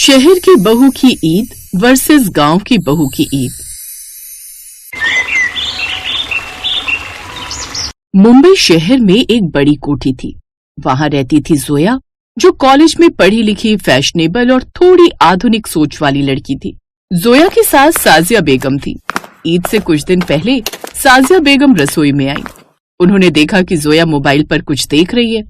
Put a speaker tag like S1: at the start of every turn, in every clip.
S1: शहर की बहू की ईद वर्सेस गांव की बहू की ईद। मुंबई शहर में एक बड़ी कोठी थी। वहां रहती थी जोया, जो कॉलेज में पढ़ी लिखी, फैशनेबल और थोड़ी आधुनिक सोच वाली लड़की थी। जोया की सास साजिया बेगम थी। ईद से कुछ दिन पहले साजिया बेगम रसोई में आई। उन्होंने देखा कि जोया मोबाइल पर कुछ देख रही है।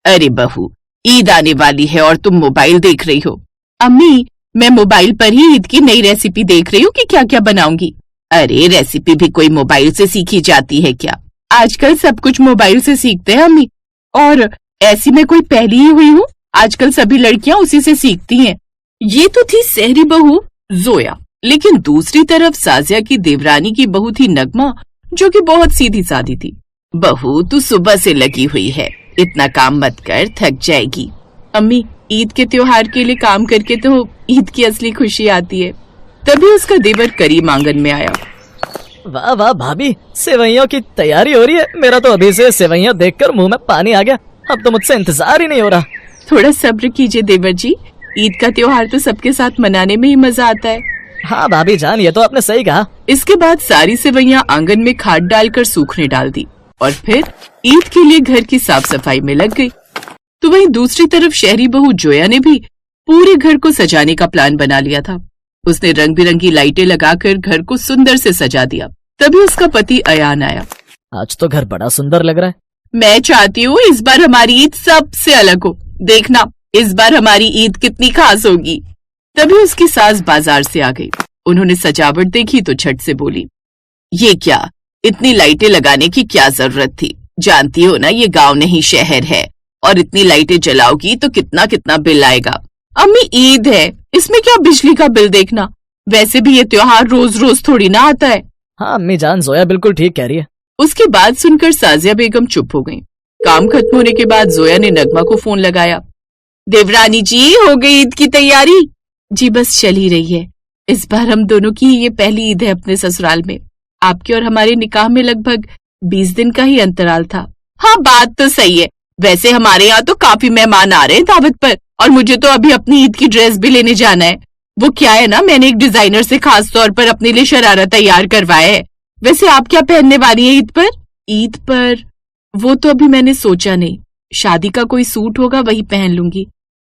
S1: अरे बहू, ईद आने वाली है और तुम मोबाइल देख रही हो। अम्मी, मैं मोबाइल पर ही ईद की नई रेसिपी देख रही हूँ कि क्या क्या बनाऊंगी। अरे रेसिपी भी कोई मोबाइल से सीखी जाती है क्या? आजकल सब कुछ मोबाइल से सीखते हैं अम्मी, और ऐसी मैं कोई पहली ही हुई हूँ। आजकल सभी लड़कियां उसी से सीखती हैं। ये तो थी शहरी बहू जोया, लेकिन दूसरी तरफ साजिया की देवरानी की बहू थी नगमा, जो कि बहुत सीधी सादी थी। बहू, तू सुबह से लगी हुई है, इतना काम मत कर, थक जाएगी। अम्मी, ईद के त्योहार के लिए काम करके तो ईद की असली खुशी आती है। तभी उसका देवर करीम आंगन में आया।
S2: वाह वाह भाभी, सेवइयों की तैयारी हो रही है। मेरा तो अभी से सेवइयां देखकर मुंह में पानी आ गया। अब तो मुझसे इंतजार ही नहीं हो रहा।
S1: थोड़ा सब्र कीजिए देवर जी, ईद का त्योहार तो सबके साथ मनाने में ही मजा आता है।
S2: हाँ भाभी जान, ये तो आपने सही कहा।
S1: इसके बाद सारी सेवइयां आंगन में खाद डालकर सूखने डाल दी और फिर ईद के लिए घर की साफ सफाई में लग गई। तो वहीं दूसरी तरफ शहरी बहू जोया ने भी पूरे घर को सजाने का प्लान बना लिया था। उसने रंग बिरंगी लाइटें लगाकर घर को सुंदर से सजा दिया। तभी उसका पति अयान आया।
S2: आज तो घर बड़ा सुंदर लग रहा है।
S1: मैं चाहती हूँ इस बार हमारी ईद सबसे अलग हो। देखना इस बार हमारी ईद कितनी खास होगी। तभी उसकी सास बाजार से आ गई। उन्होंने सजावट देखी तो झट से बोली, ये क्या, इतनी लाइटें लगाने की क्या जरूरत थी? जानती हो ना ये गांव नहीं शहर है, और इतनी लाइटें जलाओगी तो कितना कितना बिल आएगा। अम्मी, ईद है, इसमें क्या बिजली का बिल देखना। वैसे भी ये त्योहार रोज रोज थोड़ी ना आता है।
S2: हाँ अम्मी जान, जोया बिल्कुल ठीक कह रही है।
S1: उसकी बात सुनकर साजिया बेगम चुप हो गईं। काम खत्म होने के बाद जोया ने नगमा को फोन लगाया। देवरानी जी, हो गई ईद की तैयारी? जी बस चल ही रही है। इस बार हम दोनों की ये पहली ईद है अपने ससुराल में। आपके और हमारे निकाह में लगभग 20 दिन का ही अंतराल था। हाँ बात तो सही है। वैसे हमारे यहाँ तो काफी मेहमान आ रहे हैं दावत पर, और मुझे तो अभी अपनी ईद की ड्रेस भी लेने जाना है। वो क्या है ना, मैंने एक डिजाइनर से खास तौर पर अपने लिए शरारा तैयार करवाया है। वैसे आप क्या पहनने वाली है ईद पर? ईद पर वो तो अभी मैंने सोचा नहीं। शादी का कोई सूट होगा वही पहन लूंगी।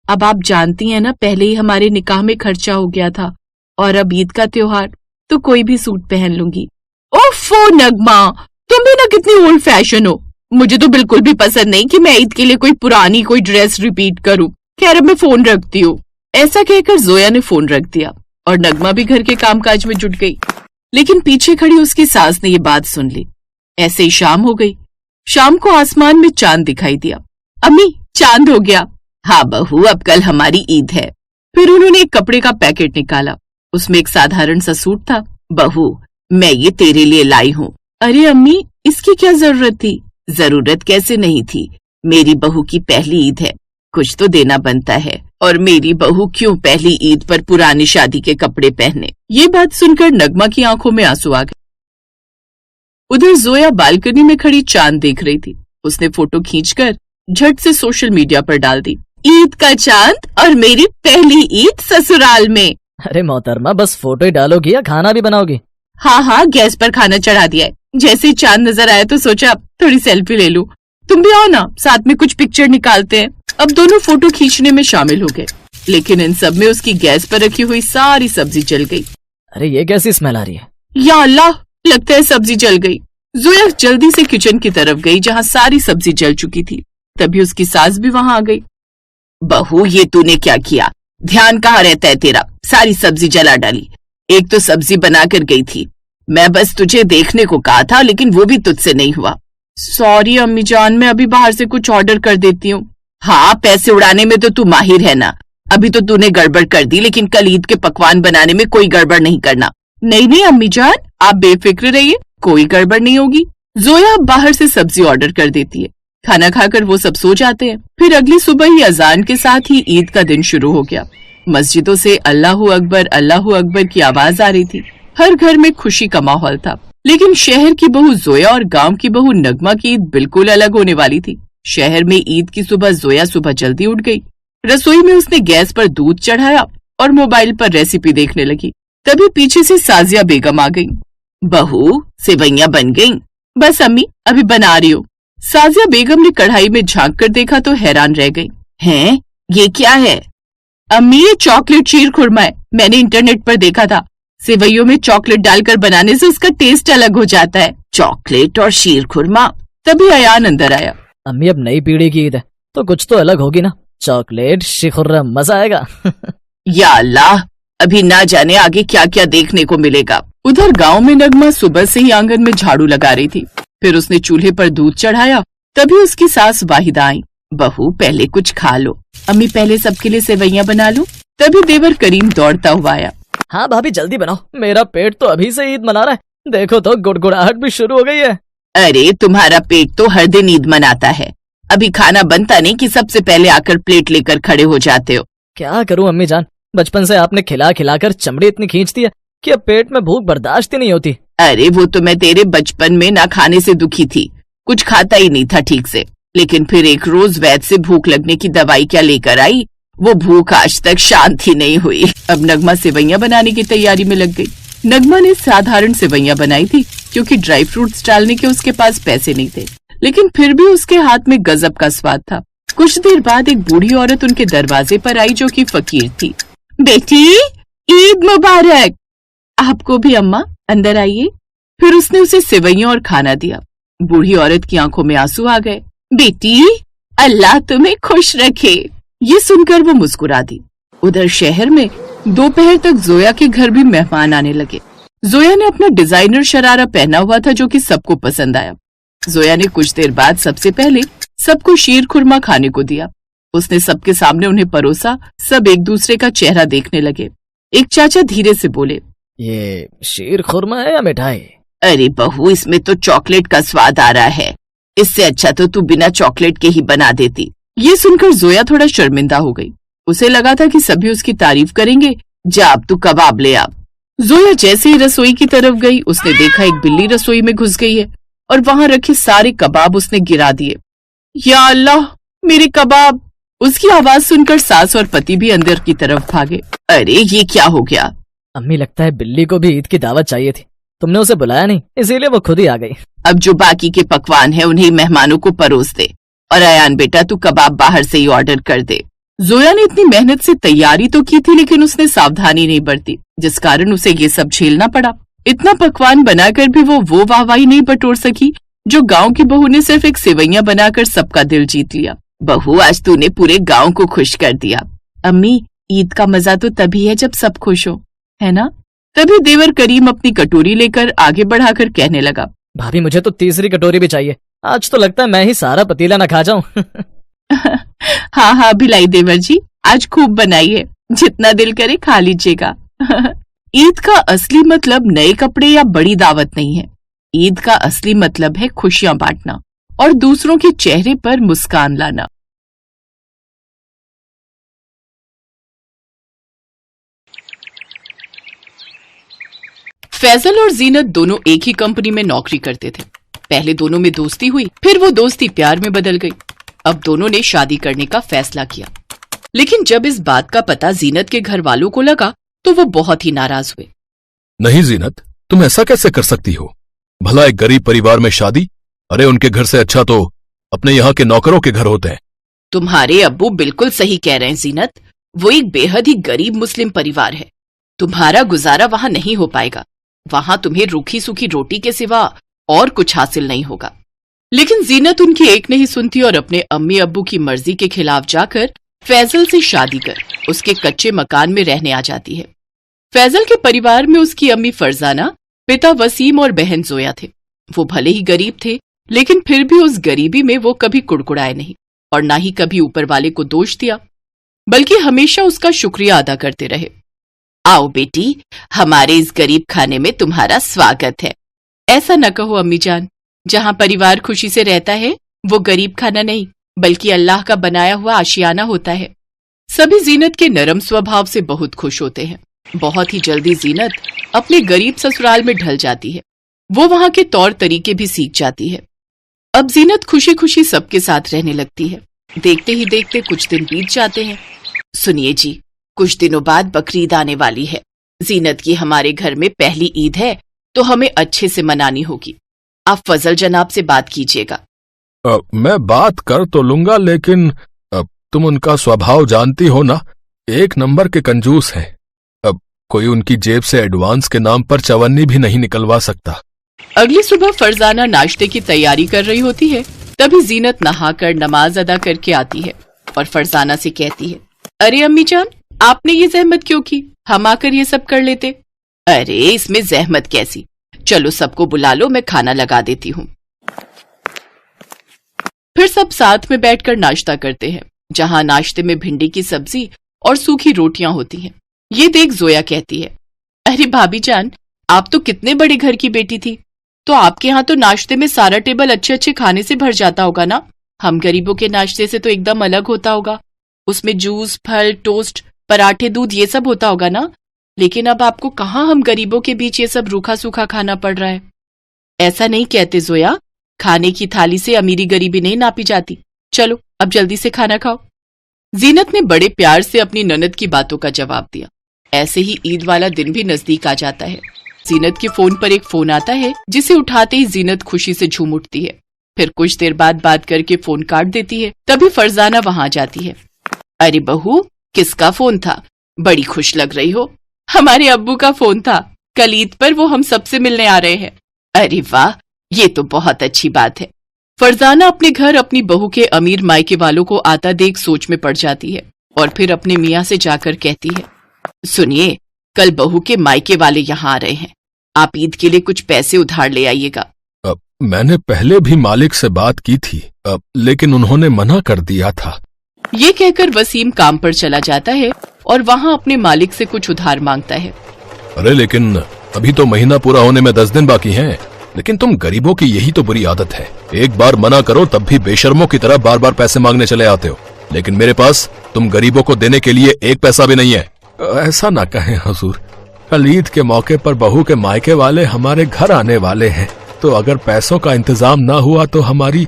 S1: अब आप जानती हैं ना, पहले ही हमारे निकाह में खर्चा हो गया था, और अब ईद का त्योहार तो कोई भी सूट पहन लूंगी। ओफो नगमा, तुम भी ना कितनी ओल्ड फैशन हो। मुझे तो बिल्कुल भी पसंद नहीं कि मैं ईद के लिए कोई पुरानी कोई ड्रेस रिपीट करूं। खैर अब मैं फोन रखती हूँ। ऐसा कहकर जोया ने फोन रख दिया और नगमा भी घर के कामकाज में जुट गई। लेकिन पीछे खड़ी उसकी सास ने ये बात सुन ली। ऐसे ही शाम हो गई। शाम को आसमान में चांद दिखाई दिया। अम्मी, चांद हो गया। हाँ बहू, अब कल हमारी ईद है। फिर उन्होंने एक कपड़े का पैकेट निकाला। उसमें एक साधारण सा सूट था। बहू, मैं ये तेरे लिए लाई हूँ। अरे अम्मी, इसकी क्या जरूरत थी? जरूरत कैसे नहीं थी, मेरी बहू की पहली ईद है, कुछ तो देना बनता है। और मेरी बहू क्यों पहली ईद पर पुरानी शादी के कपड़े पहने? ये बात सुनकर नगमा की आंखों में आंसू आ गए। उधर जोया बालकनी में खड़ी चांद देख रही थी। उसने फोटो खींचकर झट से सोशल मीडिया पर डाल दी। ईद का चांद और मेरी पहली ईद ससुराल में।
S2: अरे मोहतरमा, बस फोटो ही डालोगी या खाना भी बनाओगी?
S1: हाँ, गैस पर खाना चढ़ा दिया है। जैसे ही चांद नजर आया तो सोचा थोड़ी सेल्फी ले लूं। तुम भी आओ ना, साथ में कुछ पिक्चर निकालते हैं। अब दोनों फोटो खींचने में शामिल हो गए, लेकिन इन सब में उसकी गैस पर रखी हुई सारी सब्जी जल गई।
S2: अरे ये कैसी स्मेल आ रही है?
S1: या अल्लाह, लगता है सब्जी जल गई। जोया जल्दी से किचन की तरफ गई जहाँ सारी सब्जी जल चुकी थी। तभी उसकी सास भी वहाँ आ गई। बहू, ये तूने क्या किया? ध्यान कहाँ रहता है तेरा? सारी सब्जी जला डाली। एक तो सब्जी बना कर गई थी, मैं बस तुझे देखने को कहा था, लेकिन वो भी तुझसे नहीं हुआ। सॉरी अम्मी जान, मैं अभी बाहर से कुछ ऑर्डर कर देती हूँ। हाँ, पैसे उड़ाने में तो तू माहिर है ना। अभी तो तूने गड़बड़ कर दी, लेकिन कल ईद के पकवान बनाने में कोई गड़बड़ नहीं करना। नहीं नहीं अम्मी जान, आप बेफिक्र रहिए, कोई गड़बड़ नहीं होगी। जोया बाहर से सब्जी ऑर्डर कर देती है। खाना खाकर वो सब सो जाते हैं। फिर अगली सुबह ही अजान के साथ ही ईद का दिन शुरू हो गया। मस्जिदों से अल्लाहू अकबर की आवाज आ रही थी। हर घर में खुशी का माहौल था। लेकिन शहर की बहू जोया और गांव की बहू नगमा की ईद बिल्कुल अलग होने वाली थी। शहर में ईद की सुबह जोया सुबह जल्दी उठ गई। रसोई में उसने गैस पर दूध चढ़ाया और मोबाइल पर रेसिपी देखने लगी। तभी पीछे से साजिया बेगम आ गई। बहू, सेवैयां बन गईं। बस अम्मी, अभी बना रही हूँ। साजिया बेगम ने कढ़ाई में झांक कर देखा तो हैरान रह गई। हैं, ये क्या है? अम्मी, ये चॉकलेट शीर खुरमा है। मैंने इंटरनेट पर देखा था, सेवैयों में चॉकलेट डालकर बनाने से उसका टेस्ट अलग हो जाता है। चॉकलेट और शीर खुरमा। तभी अयान अंदर आया।
S2: अम्मी, अब नई पीढ़ी की ईद है तो कुछ तो अलग होगी ना। चॉकलेट शिखुर्रा, मजा आएगा।
S1: या अल्लाह, अभी ना जाने आगे क्या क्या देखने को मिलेगा। उधर गांव में नगमा सुबह से ही आंगन में झाड़ू लगा रही थी। फिर उसने चूल्हे पर दूध चढ़ाया। तभी उसकी सास वाहिदा आई। बहू, पहले कुछ खा लो। अम्मी, पहले सबके लिए सेवैयां बना लो। तभी देवर करीम दौड़ता हुआ आया।
S2: हाँ भाभी, जल्दी बनाओ, मेरा पेट तो अभी से ईद मना रहा है। देखो तो गुड़गुड़ाहट भी शुरू हो गई है।
S1: अरे, तुम्हारा पेट तो हर दिन ईद मनाता है। अभी खाना बनता नहीं कि सबसे पहले आकर प्लेट लेकर खड़े हो जाते हो।
S2: क्या करूं अम्मी जान, बचपन से आपने खिला खिलाकर चमड़ी इतनी खींच दी है कि अब पेट में भूख बर्दाश्त ही नहीं होती।
S1: अरे, वो तो मैं तेरे बचपन में ना खाने से दुखी थी, कुछ खाता ही नहीं था ठीक से। लेकिन फिर एक रोज वैद्य से भूख लगने की दवाई क्या लेकर आई, वो भूख आज तक शांत ही नहीं हुई। अब नगमा सेवैयां बनाने की तैयारी में लग गई। नगमा ने साधारण सेवैयां बनाई थी क्योंकि ड्राई फ्रूट्स डालने के उसके पास पैसे नहीं थे, लेकिन फिर भी उसके हाथ में गजब का स्वाद था। कुछ देर बाद एक बूढ़ी औरत उनके दरवाजे पर आई जो कि फकीर थी। बेटी, ईद मुबारक। आपको भी अम्मा, अंदर आइए। फिर उसने उसे सेवैयां और खाना दिया। बूढ़ी औरत की आंखों में आंसू आ गए। बेटी, अल्लाह तुम्हें खुश रखे। ये सुनकर वो मुस्कुरा दी। उधर शहर में दोपहर तक जोया के घर भी मेहमान आने लगे। जोया ने अपना डिजाइनर शरारा पहना हुआ था जो कि सबको पसंद आया। जोया ने कुछ देर बाद सबसे पहले सबको शीर खुरमा खाने को दिया। उसने सबके सामने उन्हें परोसा। सब एक दूसरे का चेहरा देखने लगे। एक चाचा धीरे से बोले,
S2: ये शीर खुरमा है या मिठाई?
S1: अरे बहू, इसमें तो चॉकलेट का स्वाद आ रहा है। इससे अच्छा तो तू बिना चॉकलेट के ही बना देती। ये सुनकर जोया थोड़ा शर्मिंदा हो गई। उसे लगा था कि सभी उसकी तारीफ करेंगे। जा, अब तू कबाब ले आ। जोया जैसे ही रसोई की तरफ गई, उसने देखा एक बिल्ली रसोई में घुस गई है और वहां रखे सारे कबाब उसने गिरा दिए। या अल्लाह, मेरे कबाब! उसकी आवाज सुनकर सास और पति भी अंदर की तरफ भागे। अरे, ये क्या हो गया?
S2: अम्मी, लगता है बिल्ली को भी ईद की दावत चाहिए थी, तुमने उसे बुलाया नहीं, इसीलिए वो खुद ही आ गई।
S1: अब जो बाकी के पकवान है उन्हें मेहमानों को परोस दे। और अयान बेटा, तू कबाब बाहर से ही ऑर्डर कर दे। जोया ने इतनी मेहनत से तैयारी तो की थी, लेकिन उसने सावधानी नहीं बरती, जिस कारण उसे ये सब झेलना पड़ा। इतना पकवान बनाकर भी वो वाहवाही नहीं बटोर सकी जो गांव की बहू ने सिर्फ एक सेवैयां बनाकर सबका दिल जीत लिया। बहू, आज तूने पूरे गांव को खुश कर दिया। अम्मी, ईद का मजा तो तभी है जब सब खुश हो, है ना? तभी देवर करीम अपनी कटोरी लेकर आगे बढ़ाकर कहने लगा,
S2: भाभी, मुझे तो तीसरी कटोरी भी चाहिए। आज तो लगता है मैं ही सारा पतीला न खा जाऊं।
S1: हाँ हाँ भिलाई देवर जी, आज खूब बनाइए, जितना दिल करे खा लीजिएगा। ईद का असली मतलब नए कपड़े या बड़ी दावत नहीं है। ईद का असली मतलब है खुशियां बांटना और दूसरों के चेहरे पर मुस्कान लाना। फैजल और जीनत दोनों एक ही कंपनी में नौकरी करते थे। पहले दोनों में दोस्ती हुई, फिर वो दोस्ती प्यार में बदल गई। अब दोनों ने शादी करने का फैसला किया, लेकिन जब इस बात का पता जीनत के घर वालों को लगा तो वो बहुत ही नाराज हुए।
S3: नहीं जीनत, तुम ऐसा कैसे कर सकती हो? भला एक गरीब परिवार में शादी? अरे, उनके घर से अच्छा तो अपने यहाँ के नौकरों के घर होते हैं।
S1: तुम्हारे अब्बू बिल्कुल सही कह रहे हैं जीनत, वो एक बेहद ही गरीब मुस्लिम परिवार है। तुम्हारा गुजारा वहां नहीं हो पाएगा। वहां तुम्हें रूखी सूखी रोटी के सिवा और कुछ हासिल नहीं होगा। लेकिन जीनत उनकी एक नहीं सुनती और अपने अम्मी अब्बू की मर्जी के खिलाफ जाकर फैजल से शादी कर उसके कच्चे मकान में रहने आ जाती है। फैजल के परिवार में उसकी अम्मी फरजाना, पिता वसीम और बहन जोया थे। वो भले ही गरीब थे, लेकिन फिर भी उस गरीबी में वो कभी कुड़कुड़ाए नहीं और ना ही कभी ऊपर वाले को दोष दिया, बल्कि हमेशा उसका शुक्रिया अदा करते रहे। आओ बेटी, हमारे इस गरीब खाने में तुम्हारा स्वागत है। ऐसा न कहो अम्मी जान, जहाँ परिवार खुशी से रहता है वो गरीब खाना नहीं, बल्कि अल्लाह का बनाया हुआ आशियाना होता है। सभी जीनत के नरम स्वभाव से बहुत खुश होते हैं। बहुत ही जल्दी जीनत अपने गरीब ससुराल में ढल जाती है। वो वहां के तौर तरीके भी सीख जाती है। अब जीनत खुशी खुशी सबके साथ रहने लगती है। देखते ही देखते कुछ दिन बीत जाते हैं। सुनिए जी, कुछ दिनों बाद बकरीद आने वाली है। जीनत की हमारे घर में पहली ईद है, तो हमें अच्छे से मनानी होगी। आप फजल जनाब से बात कीजिएगा।
S3: मैं बात कर तो लूंगा, लेकिन तुम उनका स्वभाव जानती हो ना, एक नंबर के कंजूस हैं। अब कोई उनकी जेब से एडवांस के नाम पर चवन्नी भी नहीं निकलवा सकता।
S1: अगली सुबह फरजाना नाश्ते की तैयारी कर रही होती है, तभी जीनत नहाकर नमाज अदा करके आती है और फरजाना से कहती है, अरे अम्मी जान, आपने ये जहमत क्यों की? हम आकर ये सब कर लेते। अरे इसमें जहमत कैसी, चलो सबको बुला लो, मैं खाना लगा देती हूँ। फिर सब साथ में बैठकर नाश्ता करते हैं, जहाँ नाश्ते में भिंडी की सब्जी और सूखी रोटियां होती हैं। ये देख जोया कहती है, अरे भाभी जान, आप तो कितने बड़े घर की बेटी थी, तो आपके यहाँ तो नाश्ते में सारा टेबल अच्छे अच्छे खाने से भर जाता होगा ना। हम गरीबों के नाश्ते से तो एकदम अलग होता होगा, उसमें जूस, फल, टोस्ट, पराठे, दूध ये सब होता होगा ना। लेकिन अब आपको कहाँ हम गरीबों के बीच ये सब रूखा सूखा खाना पड़ रहा है। ऐसा नहीं कहते जोया, खाने की थाली से अमीरी गरीबी नहीं नापी जाती। चलो अब जल्दी से खाना खाओ। जीनत ने बड़े प्यार से अपनी ननद की बातों का जवाब दिया। ऐसे ही ईद वाला दिन भी नजदीक आ जाता है। जीनत के फोन पर एक फोन आता है, जिसे उठाते ही जीनत खुशी से झूम उठती है। फिर कुछ देर बाद बात करके फोन काट देती है। तभी फरजाना वहां जाती है। अरे बहू, किसका फोन था? बड़ी खुश लग रही हो। हमारे अब्बू का फोन था, कल ईद पर वो हम सबसे मिलने आ रहे हैं। अरे वाह, ये तो बहुत अच्छी बात है। फरजाना अपने घर अपनी बहू के अमीर मायके वालों को आता देख सोच में पड़ जाती है और फिर अपने मियाँ से जाकर कहती है, सुनिए, कल बहू के मायके वाले यहाँ आ रहे हैं, आप ईद के लिए कुछ पैसे उधार ले आइएगा।
S3: मैंने पहले भी मालिक से बात की थी, लेकिन उन्होंने मना कर दिया था।
S1: ये कहकर वसीम काम पर चला जाता है और वहाँ अपने मालिक से कुछ उधार मांगता है।
S3: अरे लेकिन अभी तो महीना पूरा होने में 10 दिन बाकी हैं। लेकिन तुम गरीबों की यही तो बुरी आदत है, एक बार मना करो तब भी बेशर्मों की तरह बार बार पैसे मांगने चले आते हो। लेकिन मेरे पास तुम गरीबों को देने के लिए एक पैसा भी नहीं है। ऐसा ना कहें हुजूर, कल ईद के मौके पर बहू के मायके वाले हमारे घर आने वाले हैं, तो अगर पैसों का इंतजाम ना हुआ तो हमारी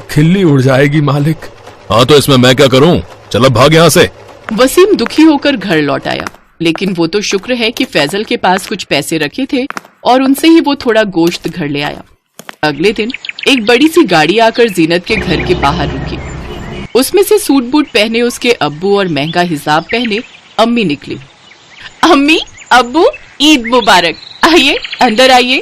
S3: खिल्ली उड़ जाएगी मालिक। हाँ तो इसमें मैं क्या करूँ, चलो भाग यहाँ से।
S1: वसीम दुखी होकर घर लौट आया, लेकिन वो तो शुक्र है कि फैजल के पास कुछ पैसे रखे थे और उनसे ही वो थोड़ा गोश्त घर ले आया। अगले दिन एक बड़ी सी गाड़ी आकर जीनत के घर के बाहर रुकी। उसमें से सूट बूट पहने उसके अब्बू और महंगा हिजाब पहने अम्मी निकली। अम्मी, अब्बू, ईद मुबारक, आइए अंदर आइए।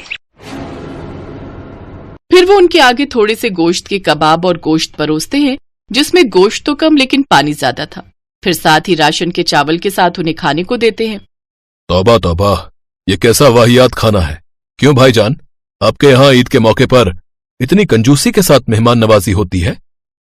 S1: फिर वो उनके आगे थोड़े से गोश्त के कबाब और गोश्त परोसते हैं, जिसमें गोश्त तो कम लेकिन पानी ज्यादा था। फिर साथ ही राशन के चावल के साथ उन्हें खाने को देते हैं।
S3: तौबा तौबा, ये कैसा वाहियात खाना है। क्यों भाईजान, आपके यहाँ ईद के मौके पर इतनी कंजूसी के साथ मेहमान नवाजी होती है?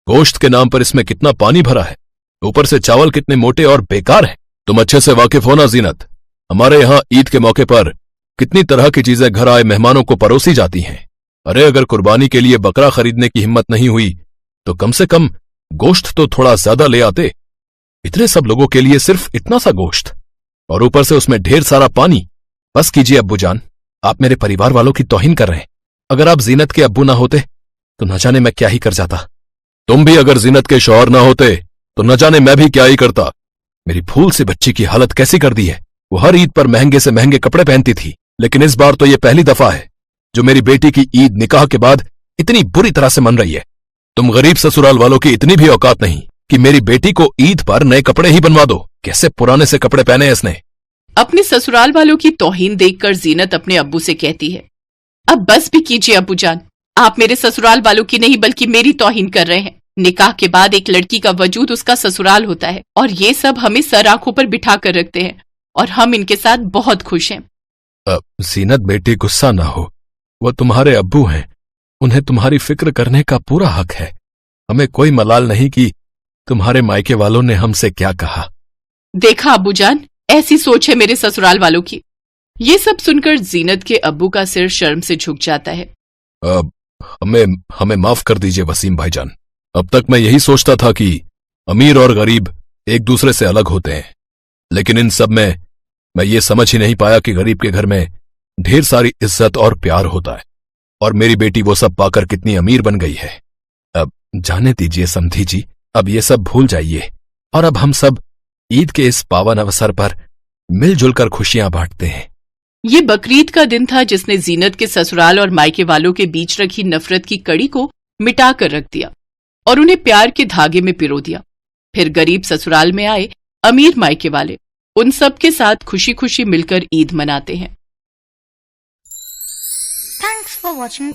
S3: गोश्त के नाम पर इसमें कितना पानी भरा है, ऊपर से चावल कितने मोटे और बेकार हैं। तुम अच्छे से वाकिफ हो ना जीनत, हमारे यहाँ ईद के मौके पर कितनी तरह की चीजें घर आए मेहमानों को परोसी जाती हैं। अरे अगर कुर्बानी के लिए बकरा खरीदने की हिम्मत नहीं हुई तो कम से कम गोश्त तो थोड़ा ज्यादा ले आते। इतने सब लोगों के लिए सिर्फ इतना सा गोश्त और ऊपर से उसमें ढेर सारा पानी। बस कीजिए अब्बू जान, आप मेरे परिवार वालों की तौहीन कर रहे हैं। अगर आप जीनत के अब्बू ना होते तो न जाने मैं क्या ही कर जाता। तुम भी अगर जीनत के शौहर ना होते तो न जाने मैं भी क्या ही करता। मेरी फूल सी बच्ची की हालत कैसी कर दी है। वो हर ईद पर महंगे से महंगे कपड़े पहनती थी, लेकिन इस बार तो ये पहली दफा है जो मेरी बेटी की ईद निकाह के बाद इतनी बुरी तरह से मन रही है। तुम गरीब ससुराल वालों की इतनी भी औकात नहीं कि मेरी बेटी को ईद पर नए कपड़े ही बनवा दो। कैसे पुराने से कपड़े पहने हैं इसने।
S1: अपने ससुराल वालों की तौहीन देखकर जीनत अपने अब्बू से कहती है, अब बस भी कीजिए अब्बू जान, आप मेरे ससुराल वालों की नहीं बल्कि मेरी तौहीन कर रहे हैं। निकाह के बाद एक लड़की का वजूद उसका ससुराल होता है और ये सब हमें सर आंखों पर बिठा कर रखते हैं और हम इनके साथ बहुत खुश हैं।
S3: जीनत बेटी, गुस्सा ना हो, वो तुम्हारे अब्बू हैं, उन्हें तुम्हारी फिक्र करने का पूरा हक है। हमें कोई मलाल नहीं कि तुम्हारे मायके वालों ने हमसे क्या कहा।
S1: देखा अब्बू जान, ऐसी सोच है मेरे ससुराल वालों की। ये सब सुनकर जीनत के अब्बू का सिर शर्म से झुक जाता है।
S3: हमें माफ कर दीजिए वसीम भाईजान। अब तक मैं यही सोचता था कि अमीर और गरीब एक दूसरे से अलग होते हैं, लेकिन इन सब में मैं ये समझ ही नहीं पाया कि गरीब के घर में ढेर सारी इज्जत और प्यार होता है। और मेरी बेटी वो सब पाकर कितनी अमीर बन गई है। अब जाने दीजिए समधी जी, अब ये सब भूल जाइए और अब हम सब ईद के इस पावन अवसर पर मिलजुल कर खुशियां बांटते हैं।
S1: ये बकरीद का दिन था जिसने जीनत के ससुराल और मायके वालों के बीच रखी नफरत की कड़ी को मिटा कर रख दिया और उन्हें प्यार के धागे में पिरो दिया। फिर गरीब ससुराल में आए अमीर मायके वाले उन सब के साथ खुशी खुशी मिलकर ईद मनाते हैं।
S4: Thanks for watching.